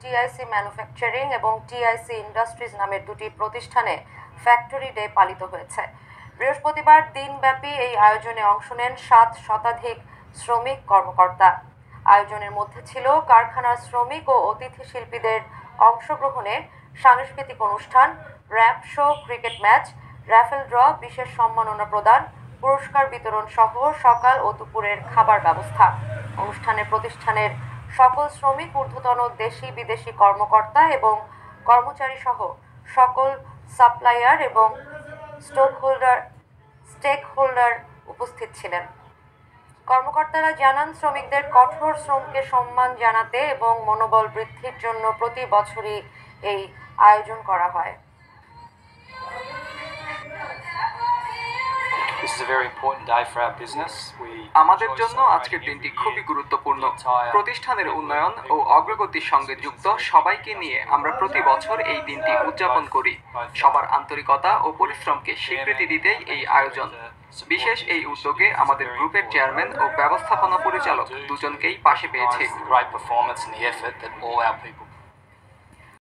TIC manufacturing এবং TIC industries নামের দুটি প্রতিষ্ঠানে ফ্যাক্টরি ডে পালিত হয়েছে। বৃহস্পতিবার দিনব্যাপী এই আয়োজনে অংশ নেন 7 শতাধিক শ্রমিক কর্মকর্তা। আয়োজনের মধ্যে ছিল কারখানার শ্রমিক ও অতিথি শিল্পীদের অংশগ্রহণে সাংস্কৃতিক অনুষ্ঠান, rap show, cricket match, raffle draw, বিশেষ সম্মাননা প্রদান, পুরস্কার বিতরণ সহ সকাল ও দুপুরের খাবার ব্যবস্থা। অনুষ্ঠানে প্রতিষ্ঠানের সকল শ্রমিক, ঊর্ধ্বতন দেশি বিদেশি কর্মকর্তা এবং কর্মচারী সহ সকল সাপ্লায়ার এবং স্টেক হোল্ডার উপস্থিত ছিলেন। কর্মকর্তারা জানান, শ্রমিকদের কঠোর শ্রমকে সম্মান জানাতে এবং মনোবল বৃদ্ধির জন্য প্রতি বছরই এই আয়োজন করা হয়। আমাদের জন্য আজকের দিনটি খুবই গুরুত্বপূর্ণ। প্রতিষ্ঠানের উন্নয়ন ও অগ্রগতির সঙ্গে যুক্ত সবাইকে নিয়ে আমরা প্রতি বছর এই দিনটি উদযাপন করি। সবার আন্তরিকতা ও পরিশ্রমকে স্বীকৃতি দিতেই এই আয়োজন। বিশেষ এই উদ্যোগে আমাদের গ্রুপের চেয়ারম্যান ও ব্যবস্থাপনা পরিচালক দুজনকেই পাশে পেয়েছি।